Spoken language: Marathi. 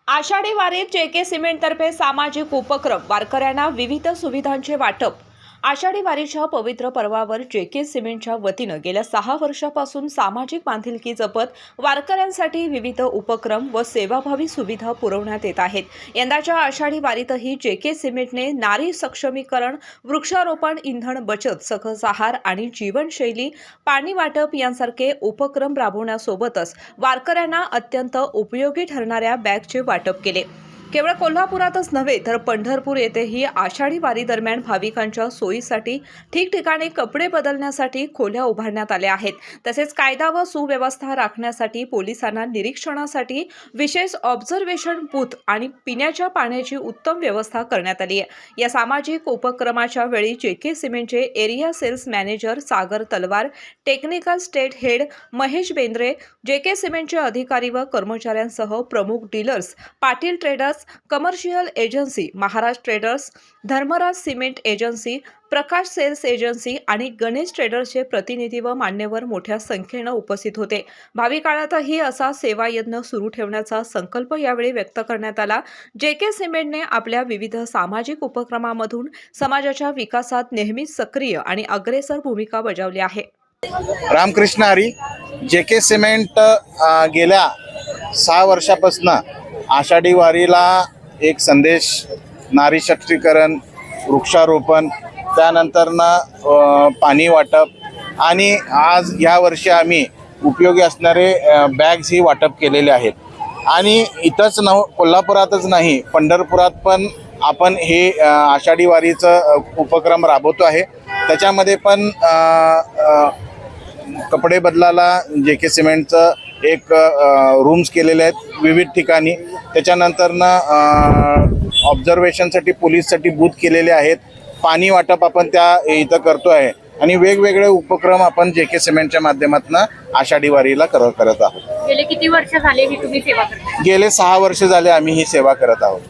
आषाढी वारीत जेके सिमेंटतर्फे सामाजिक उपक्रम, वारकऱ्यांना विविध सुविधांचे वाटप। आषाढी वारीच्या पवित्र पर्वावर जेके सिमेंटच्या वतीनं गेल्या 6 वर्षापासून सामाजिक बांधिलकी जपत वारकऱ्यांसाठी विविध उपक्रम व सेवाभावी सुविधा पुरवण्यात येत आहेत। यंदाच्या आषाढी वारीतही जेके सिमेंटने नारी सक्षमीकरण, वृक्षारोपण, इंधन बचत, सकस आहार आणि जीवनशैली, पाणी वाटप यांसारखे उपक्रम राबवण्यासोबतच वारकऱ्यांना अत्यंत उपयोगी ठरणाऱ्या बॅगचे वाटप केले। केवळ कोल्हापुरातच नव्हे तर पंढरपूर येथेही आषाढी वारी दरम्यान भाविकांच्या सोयीसाठी ठिकठिकाणी कपडे बदलण्यासाठी खोल्या उभारण्यात आल्या आहेत। तसेच कायदा व सुव्यवस्था राखण्यासाठी पोलिसांना निरीक्षणासाठी विशेष ऑब्झर्वेशन बूथ आणि पिण्याच्या पाण्याची उत्तम व्यवस्था करण्यात आली आहे। या सामाजिक उपक्रमाच्या वेळी जेके सिमेंटचे area cells manager Sagar Talwar, technical state head Mahesh Bendre, JK सिमेंटचे अधिकारी व कर्मचाऱ्यांसह प्रमुख dealers, Patil traders, commercial agency, Maharaj traders, Dharmaraj cement agency, Prakash sales agency आणि गणेश ट्रेडर्सचे प्रतिनिधी व मान्यवर मोठ्या संख्येने उपस्थित होते। भावी काळातही असा सेवायज्ञ सुरू ठेवण्याचा संकल्प यावेळी व्यक्त करण्यात आला। जेके सिमेंटने आपल्या विविध सामाजिक उपक्रमांमधून समाजाच्या विकासात नेहमीच सक्रिय आणि अग्रेसर भूमिका बजावली आहे। रामकृष्ण हरी। जेके सिमेंट गेल्या 6 वर्षापासून आषाढी वारीला एक संदेश, नारी शक्तीकरण, वृक्षारोपण, त्यानंतर पाणी वाटप आणि आज या वर्षी आम्ही उपयोगी असणारे बॅग्स ही वाटप केलेले आहेत। आणि इथंच कोल्हापुरातच नाही, पंढरपुरात पण आपण हे आषाढी वारीचं उपक्रम राबवतो आहे। त्याच्यामध्ये पण कपडे बदलायला जेके सिमेंटचं एक रूम्स केलेले आहेत विविध ठिकाणी। त्याच्यानंतर ऑब्झर्वेशनसाठी पोलीससाठी बूथ केलेले आहेत। पाणी वाटप आपण त्या इथं करतो आहे आणि वेगवेगळे उपक्रम आपण जेके सिमेंटच्या माध्यमातून आषाढी वारीला करत आहोत। गेले किती वर्ष झाले ही तुम्ही सेवा करता? गेले 6 वर्ष झाले आम्ही ही सेवा करत आहोत।